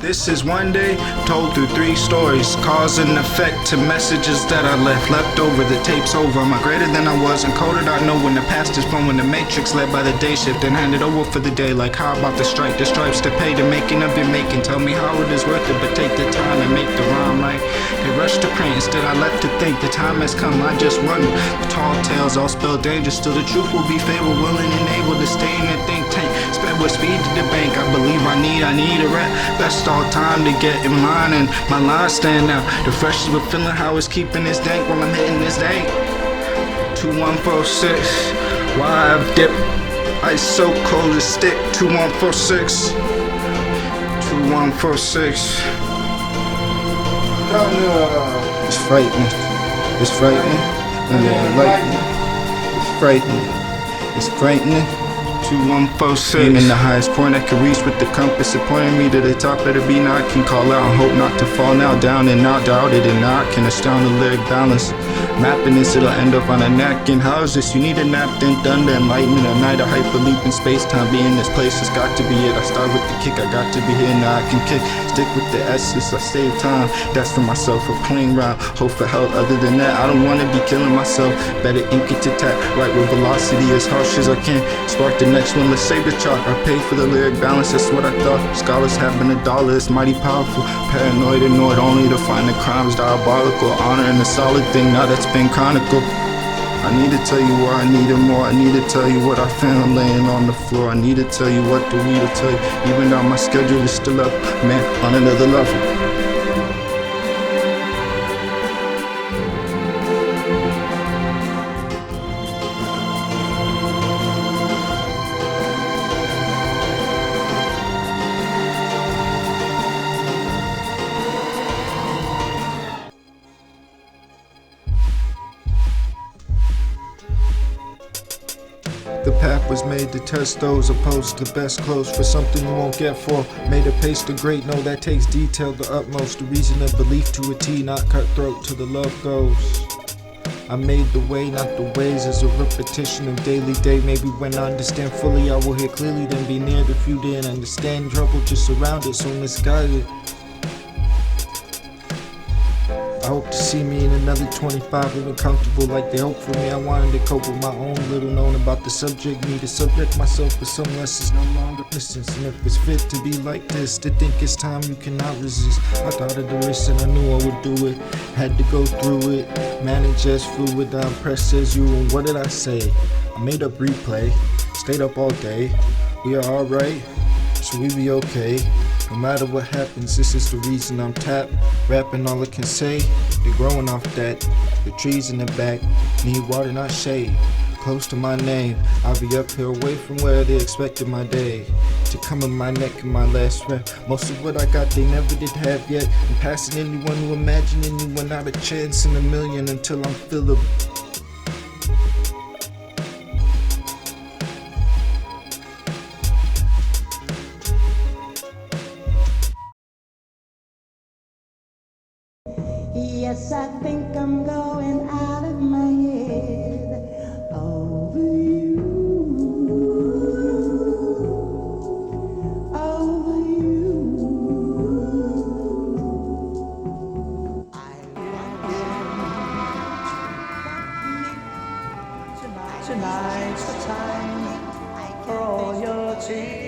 This is one day told through 3 stories, cause and effect to messages that I left over. The tape's over. I'm greater than I was, encoded. I know when the past is from, when the matrix led by the day shift and handed over for the day. Like how about the strike, the stripes to pay, the making of your making. Tell me how it is worth it, but take the time and make the rhyme right. They rush to print, instead I left to think. The time has come, I just run. The tall tales all spell danger. Still the truth will be favored, willing and able to stay in the think tank. Sped with speed to the bank. I believe I need a rap. Best all time to get in line and my lines stand out. The freshest with feeling how it's keeping this dank while I'm hitting this dank. 2146. Why I've dipped. Ice so cold as stick. 2146. 2146. It's frightening. It's frightening. And then lightning. It's frightening. It's frightening. 2146. Aim in the highest point I can reach with the compass. It pointing me to the top of the beat. Now I can call out and hope not to fall now. Down and out, doubted and now I can astound the lyric balance. Mapping this, it'll end up on a napkin. How is this? You need a nap, then thunder, enlightenment. A night of hyper leap in space-time. Be in this place, it's got to be it. I start with the kick, I got to be here, now I can kick. Stick with the essence, I save time. That's for myself, a clean round. Hope for help, other than that, I don't wanna be killing myself. Better ink it to tap, right with velocity as harsh as I can. Spark the next one, let's save the chalk. I pay for the lyric balance, that's what I thought. Scholars having a dollar, it's mighty powerful. Paranoid, ignored only to find the crimes diabolical. Honor and a solid thing, now that's been chronicled. I need to tell you why I needed more. I need to tell you what I found laying on the floor. I need to tell you what the we to tell you. Even though my schedule is still up, man, on another level. The path was made to test those opposed to the best clothes for something you won't get for. Made a pace to great, no, that takes detail the utmost. The reason and belief to a T, not cutthroat till the love goes. I made the way, not the ways, as a repetition of daily day. Maybe when I understand fully, I will hear clearly, then be near. If you didn't understand, trouble just around it, so misguided. I hope to see me in another 25, even comfortable like they hope for me. I wanted to cope with my own little known about the subject. Need to subject myself for some lessons, no longer distance. And if it's fit to be like this, to think it's time you cannot resist. I thought of the risk and I knew I would do it. Had to go through it, manage as fluid. I impressed as you, and what did I say? I made up replay, stayed up all day. We are alright, so we be okay. No matter what happens, this is the reason I'm tapped. Rapping all I can say, they're growing off that. The trees in the back, need water not shade. Close to my name, I'll be up here away from where they expected my day to come in my neck in my last rap. Most of what I got they never did have yet. I'm passing anyone who imagine anyone, not a chance in a million until I'm filled. Yes, I think I'm going out of my head over you, over you. I want tonight's the time for all your tears.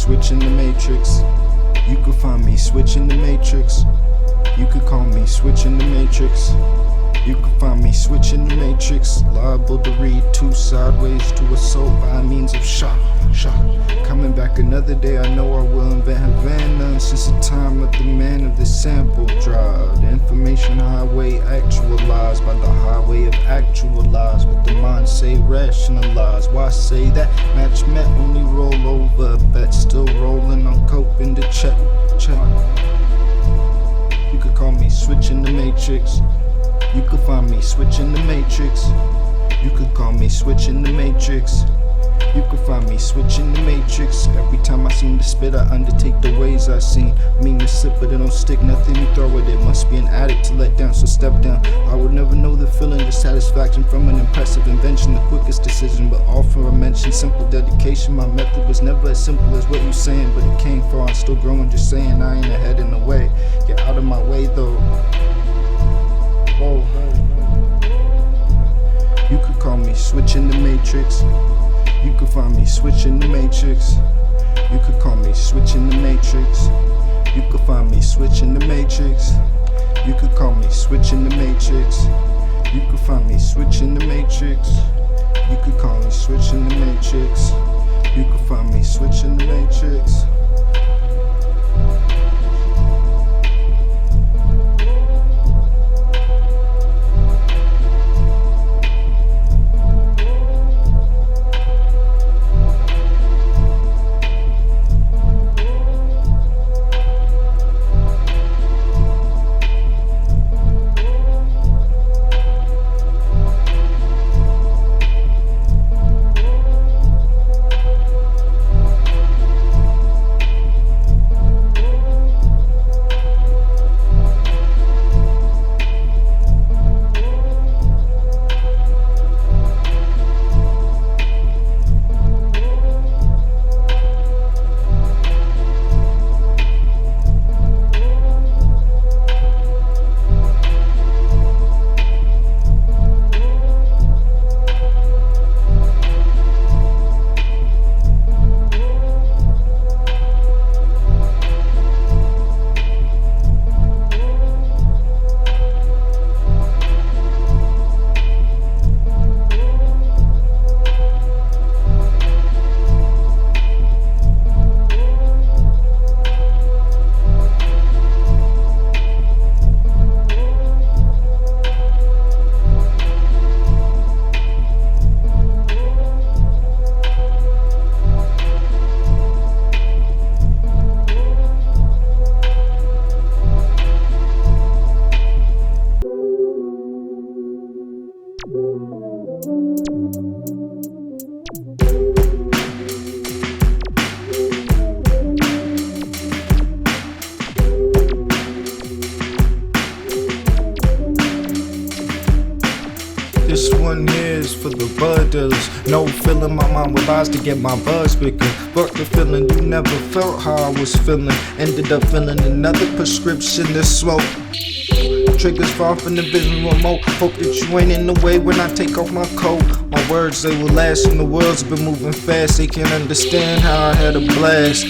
switching the matrix. You could find me switching the matrix. You could call me switching the matrix. You can find me switching the matrix. Liable to read two sideways to assault by means of shock. Coming back another day, I know I will invent Havana. Since the time of the man of the sample drive, the information highway actualized by the highway of actualized. But the mind say rationalize. Why say that? Match met only roll over. Bet still rolling, I'm coping to check. You could call me switching the matrix. You could find me switching the matrix. You could call me switching the matrix. You could find me switching the matrix. Every time I seem to spit, I undertake the ways I seen. Mean to sip, but it don't stick, nothing you throw at it. Must be an addict to let down, so step down. I would never know the feeling, the satisfaction from an impressive invention. The quickest decision, but all for a mention. Simple dedication, my method was never as simple as what you saying. But it came far, I'm still growing, just saying I ain't ahead in the way. Get out of my way though. Whoa. You could call me switching the matrix. You could find me switching the matrix. You could call me switching the matrix. You could find me switching the matrix. You could call me switching the matrix. You could find me switching the matrix. You could call me switching the matrix. You could find me switching the matrix. This one here is for the bud dealers. No filling my mind with lies to get my buzz bigger. But the feeling you never felt how I was feeling. Ended up feeling another prescription to smoke. Triggers far from the business remote. Hope that you ain't in the way when I take off my coat. My words, they will last, and the world's been moving fast. They can't understand how I had a blast.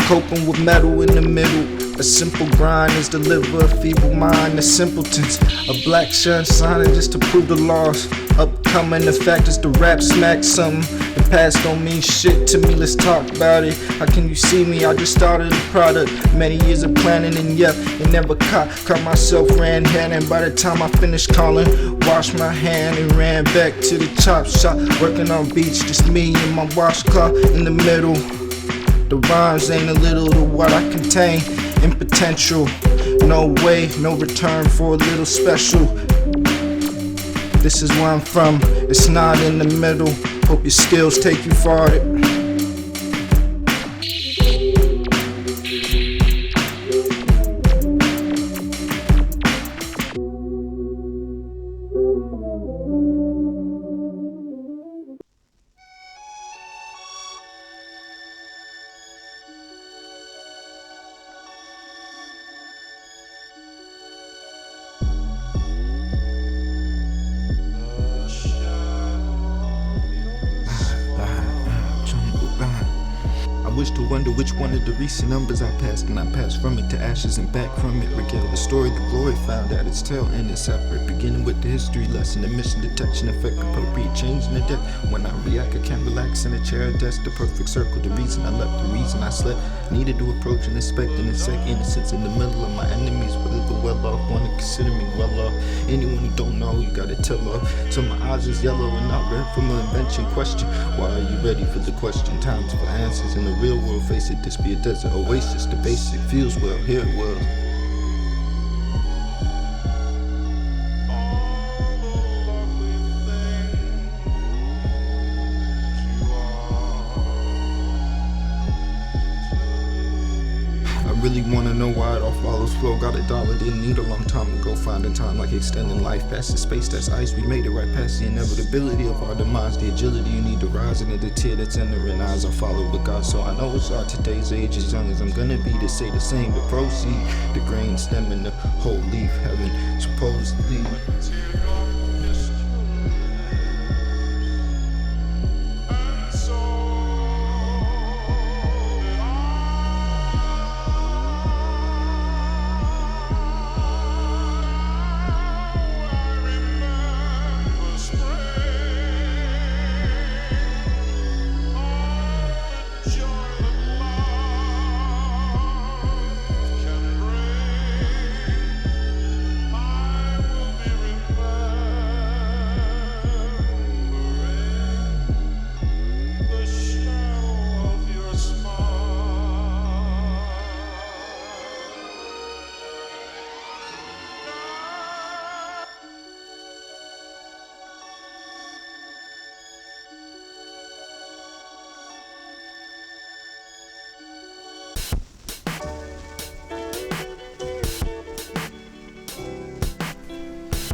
Coping with metal in the middle. A simple grind is deliver a feeble mind to simpletons. A black sun signing just to prove the loss. Upcoming, the fact is the rap smack something. The past don't mean shit to me, let's talk about it. How can you see me? I just started a product. Many years of planning and yep, it never caught myself ran-handed. By the time I finished calling, washed my hand and ran back to the chop shop. Working on beats, just me and my washcloth in the middle. The rhymes ain't a little to what I contain. In potential, no way, no return for a little special. This is where I'm from, it's not in the middle. Hope your skills take you far. foolish to wonder which one of the recent numbers I passed, and I passed from it to ashes and back from it. Regale the story, the glory found at its tail end is separate, beginning with the history lesson, the mission detection effect, appropriate change in the depth. When I react, I can't relax in a chair, that's the perfect circle. The reason I left, the reason I slept, needed to approach and inspect and insect innocence in the middle of my enemies, whether the well off wanna consider me well off. Anyone who don't know, you gotta tell off. So my eyes is yellow and not red from an invention question. Why are you ready for the question? Times for answers in the real world. Face it, this be a desert oasis. The basic feels well, here it will. I really wanna know why it all follows flow. Got a dollar, didn't need a long time ago. Finding time like extending life past the space that's ice. We made it right past the inevitability of our demise. The agility you need to rise into the tear that's entering eyes. I follow with God, so I know it's our today's age. As young as I'm gonna be to say the same, to proceed. The grain stemming the whole leaf, heaven supposedly.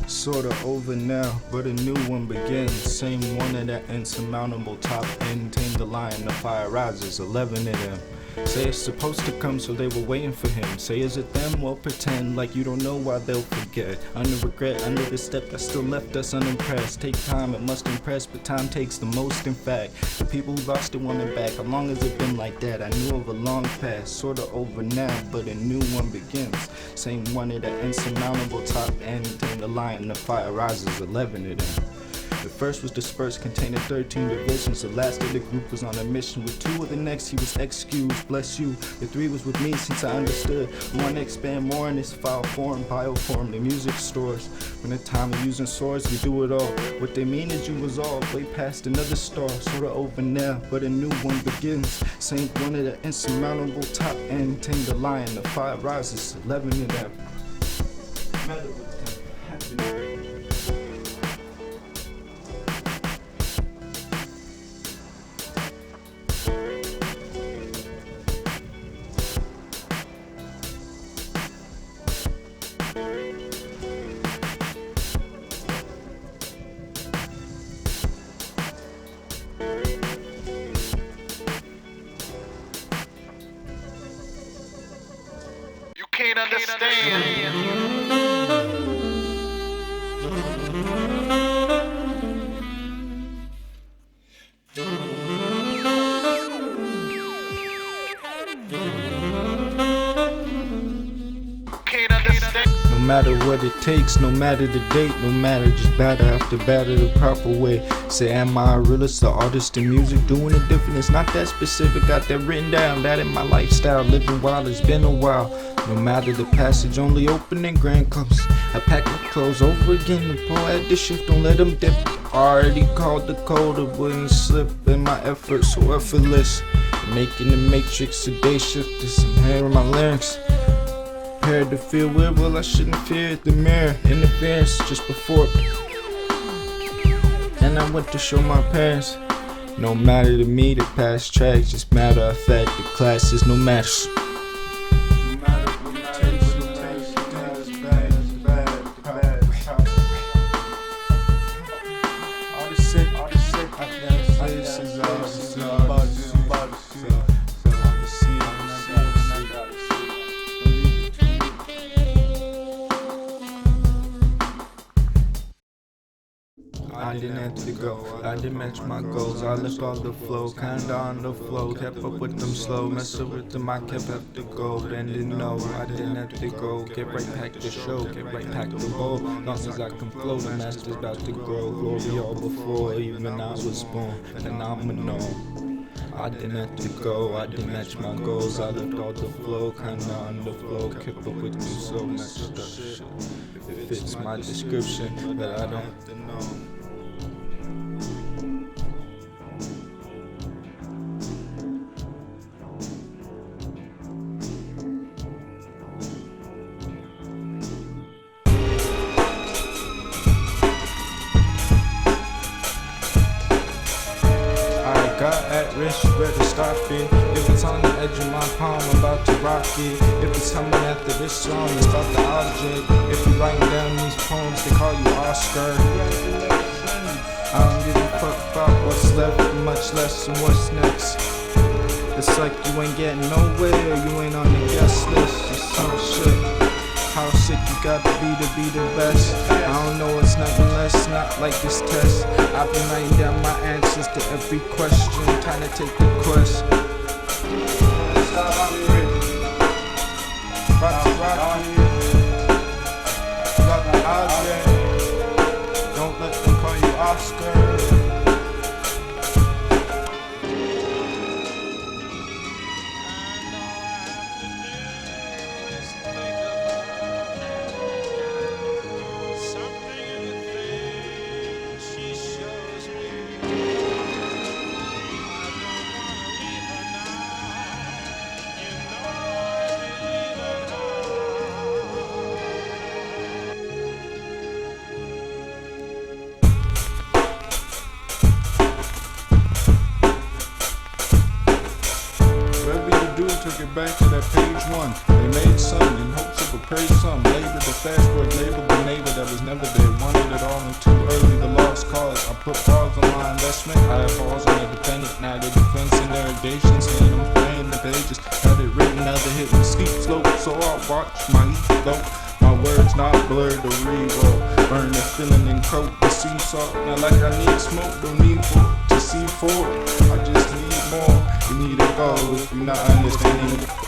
Sorta over now, but a new one begins. Same one at that insurmountable top end. Tame the lion, the fire rises, 11 of them. Say it's supposed to come, so they were waiting for him. Say is it them? Well, pretend like you don't know why they'll forget. Under regret, under the step that still left us unimpressed. Take time, it must impress, but time takes the most in fact. The people who lost it want it back. How long has it been like that? I knew of a long past, sorta over now, but a new one begins. Same one at that insurmountable top end. Tame the lion, the fire rises, 11 of them. The first was dispersed, containing 13 divisions. The last of the group was on a mission. With 2 of the next, he was excused, bless you. The 3 was with me since I understood. I want to expand more in this file form, bioform, the music stores. When the time of using swords, we do it all. What they mean is you resolve, way past another star. Sorta over now, but a new one begins. Same one at the insurmountable top end. Tame the lion, the fire rises, 11 of them. Matter with them, happening. Can't understand. No matter what it takes, no matter the date, no matter, just batter after batter the proper way. Say, am I a realist, the artist in music, doing it different? It's not that specific, got that written down, that in my lifestyle, living wild, it's been a while. No matter the passage, only opening grand cups. I pack my clothes over again, the pull at the shift, don't let them dip. Already called the code, it wouldn't slip, and my efforts so effortless. Making the matrix today shift, this I'm hearing my lyrics. Prepared to feel weird, well I shouldn't fear the mirror. Interference just before. And I went to show my parents. No matter to me, the past tracks, just matter of fact, the classes no match. I didn't have to go. I didn't match my goals. I left all the flow, kinda on the flow. Kept up with them slow, messing with them. I kept have to go. Bending no, I didn't have to go. Get right back to show, get right back to bowl. Long as I can flow, the master's about to grow. Glory all before even I was born. Phenomenal. I didn't have to go, I didn't match my goals. I left all the flow, kinda on the flow. Kept up with them so much shit. It fits my description, but I don't have to know. Got at risk, better stop it. If it's on the edge of my palm, I'm about to rock it. If it's coming after this song, it's about the object. If you writing down these poems, they call you Oscar. I don't give a fuck about what's left, much less and what's next. It's like you ain't getting nowhere, you ain't on the guest list. It's some shit. How sick you gotta be the best. I don't know, it's nothing less, not like this test. I've been writing down my answers to every question, trying to take the quest. About to rock it. Got the object. Don't let them call you Oscar. Took it back to that page one. They made some in hopes of a praise some. Labored the fast word, labeled the neighbor that was never there. Wanted it all and too early, the lost cause. I put bars on my investment. I have balls on the dependent. Now the defense and irrigation. Saying I'm playing the pages. Had it written, now they're hitting the steep slope. So I watch my heat float. My words not blurred or re-roll. Burn the feeling and coat the sea salt. Now like I need smoke, don't need for to see forward. I just need more. You need to go if you're not understanding.